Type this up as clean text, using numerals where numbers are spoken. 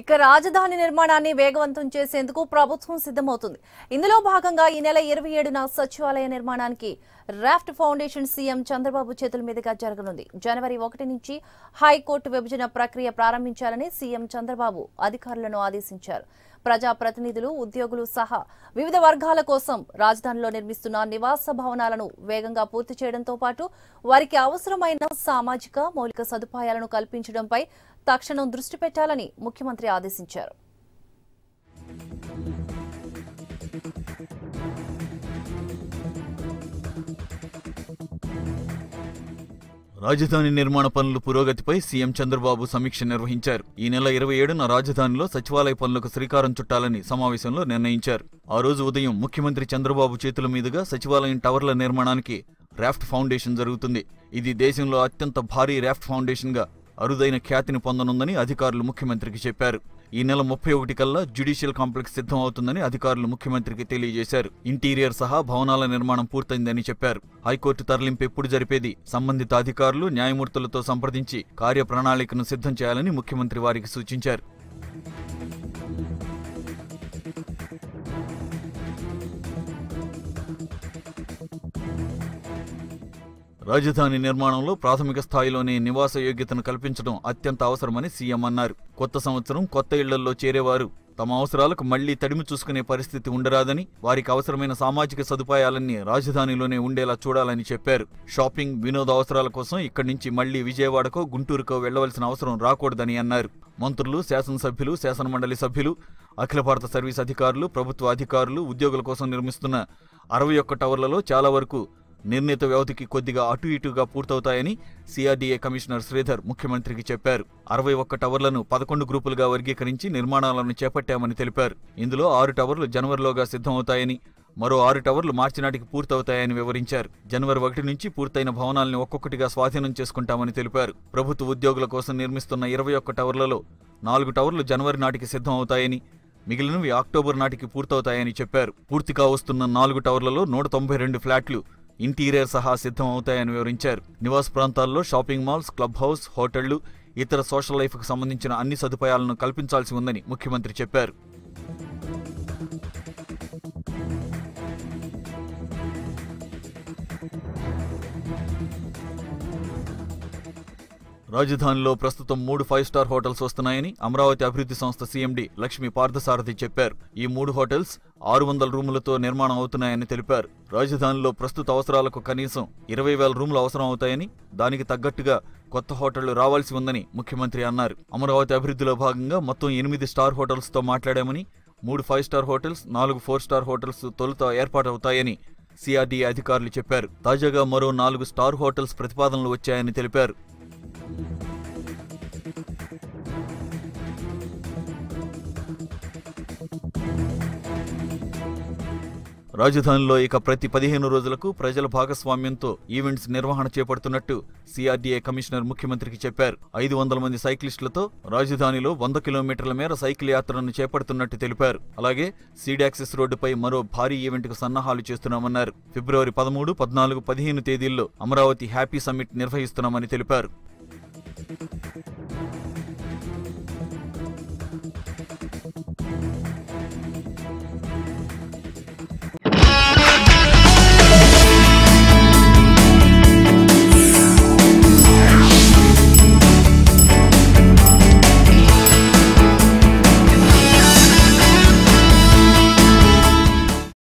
ఇక రాజధాని నిర్మాణాన్ని వేగవంతం చేసేందుకు ప్రభుత్వం సిద్ధమవుతుంది. ఇందులో భాగంగా ఈ నెల 27న సచివాలయ నిర్మాణానికి రాఫ్ట్ ఫౌండేషన్ సీఎం చంద్రబాబు చేతుల మీదుగా జరగనుంది. జనవరి 1 నుంచి హైకోర్టు విభజన ప్రక్రియ ప్రారంభించాలని సీఎం చంద్రబాబు అధికారులను ఆదేశించారు. ప్రజాప్రతినిధులు, ఉద్యోగులు సహా వివిధ వర్గాల కోసం రాజధానిలో నిర్మిస్తున్న నివాస భవనాలను వేగంగా పూర్తి చేయడంతో పాటు వారికి అవసరమైన సామాజిక మౌలిక సదుపాయాలను కల్పించడంపై తక్షణం దృష్టి పెట్టాలని ముఖ్యమంత్రి ఆదేశించారు. రాజధాని నిర్మాణ పనుల పురోగతిపై సీఎం చంద్రబాబు సమీక్ష నిర్వహించారు. ఈ నెల 27న రాజధానిలో సచివాలయ పనులకు శ్రీకారం చుట్టాలని సమావేశంలో నిర్ణయించారు. ఆ రోజు ఉదయం ముఖ్యమంత్రి చంద్రబాబు చేతుల మీదుగా సచివాలయం టవర్ల నిర్మాణానికి రాఫ్ట్ ఫౌండేషన్ జరుగుతుంది. ఇది దేశంలో అత్యంత భారీ రాఫ్ట్ ఫౌండేషన్ గా అరుదైన ఖ్యాతిని పొందనుందని అధికారులు ముఖ్యమంత్రికి చెప్పారు. ఈ నెల 31 కల్లా జ్యుడిషియల్ కాంప్లెక్స్ సిద్ధం అవుతుందని అధికారులు ముఖ్యమంత్రికి తెలియజేశారు. ఇంటీరియర్ సహా భవనాల నిర్మాణం పూర్తయిందని చెప్పారు. హైకోర్టు తరలింపు ఎప్పుడు జరిపేది సంబంధిత అధికారులు, న్యాయమూర్తులతో సంప్రదించి కార్యప్రణాళికను సిద్ధం చేయాలని ముఖ్యమంత్రి వారికి సూచించారు. రాజధాని నిర్మాణంలో ప్రాథమిక స్థాయిలోనే నివాస యోగ్యతను కల్పించడం అత్యంత అవసరమని సీఎం అన్నారు. కొత్త సంవత్సరం కొత్త ఇళ్లల్లో చేరేవారు తమ అవసరాలకు మళ్లీ తడిమి చూసుకునే పరిస్థితి ఉండరాదని, వారికి అవసరమైన సామాజిక సదుపాయాలన్నీ రాజధానిలోనే ఉండేలా చూడాలని చెప్పారు. షాపింగ్, వినోద అవసరాల కోసం ఇక్కడి నుంచి మళ్లీ విజయవాడకో, గుంటూరుకో వెళ్లవలసిన అవసరం రాకూడదని అన్నారు. మంత్రులు, శాసనసభ్యులు, శాసనమండలి సభ్యులు, అఖిల భారత సర్వీస్ అధికారులు, ప్రభుత్వ అధికారులు, ఉద్యోగుల కోసం నిర్మిస్తున్న 61 టవర్లలో చాలా వరకు నిర్ణీత వ్యవధికి కొద్దిగా అటు ఇటుగా పూర్తవుతాయని సిఆర్డీఏ కమిషనర్ శ్రీధర్ ముఖ్యమంత్రికి చెప్పారు. 61 టవర్లను 11 గ్రూపులుగా వర్గీకరించి నిర్మాణాలను చేపట్టామని తెలిపారు. ఇందులో 6 టవర్లు జనవరిలోగా సిద్ధమవుతాయని, మరో 6 టవర్లు మార్చి నాటికి పూర్తవుతాయని వివరించారు. జనవరి 1 నుంచి పూర్తయిన భవనాల్ని ఒక్కొక్కటిగా స్వాధీనం చేసుకుంటామని తెలిపారు. ప్రభుత్వ ఉద్యోగుల కోసం నిర్మిస్తున్న 21 టవర్లలో 4 టవర్లు జనవరి నాటికి సిద్ధం అవుతాయని, మిగిలినవి అక్టోబర్ నాటికి పూర్తవుతాయని చెప్పారు. పూర్తిగా వస్తున్న 4 టవర్లలో 192 ఫ్లాట్లు ఇంటీరియర్ సహా సిద్ధం అవుతాయని వివరించారు. నివాస ప్రాంతాల్లో షాపింగ్ మాల్స్, క్లబ్ హౌస్, హోటళ్లు, ఇతర సోషల్ లైఫ్కు సంబంధించిన అన్ని సదుపాయాలను కల్పించాల్సి ఉందని ముఖ్యమంత్రి చెప్పారు. రాజధానిలో ప్రస్తుతం 3 5 స్టార్ హోటల్స్ వస్తున్నాయని అమరావతి అభివృద్ధి సంస్థ సీఎండీ లక్ష్మీ పార్థసారథి చెప్పారు. ఈ 3 హోటల్స్ 600 రూములతో నిర్మాణం అవుతున్నాయని తెలిపారు. రాజధానిలో ప్రస్తుత అవసరాలకు కనీసం 20,000 రూములు అవసరం అవుతాయని, దానికి తగ్గట్టుగా కొత్త హోటళ్లు రావాల్సి ఉందని ముఖ్యమంత్రి అన్నారు. అమరావతి అభివృద్ధిలో భాగంగా మొత్తం 8 స్టార్ హోటల్స్తో మాట్లాడామని, 3 5 స్టార్ హోటల్స్, 4 4 స్టార్ హోటల్స్ తొలుత ఏర్పాటవుతాయని సిఆర్డీఏ అధికారులు చెప్పారు. తాజాగా మరో 4 స్టార్ హోటల్స్ ప్రతిపాదనలు వచ్చాయని తెలిపారు. రాజధానిలో ఇక ప్రతి 15 రోజులకు ప్రజల భాగస్వామ్యంతో ఈవెంట్స్ నిర్వహణ చేపడుతున్నట్టు సిఆర్డీఏ కమిషనర్ ముఖ్యమంత్రికి చెప్పారు. 500 మంది సైక్లిస్టులతో రాజధానిలో 100 కిలోమీటర్ల మేర సైకిల్ యాత్రను చేపడుతున్నట్టు తెలిపారు. అలాగే సీడాక్సిస్ రోడ్డుపై మరో భారీ ఈవెంట్కు సన్నాహాలు చేస్తున్నామన్నారు. ఫిబ్రవరి 13, 14, 15 తేదీల్లో అమరావతి హ్యాపీ సమ్మిట్ నిర్వహిస్తున్నామని తెలిపారు.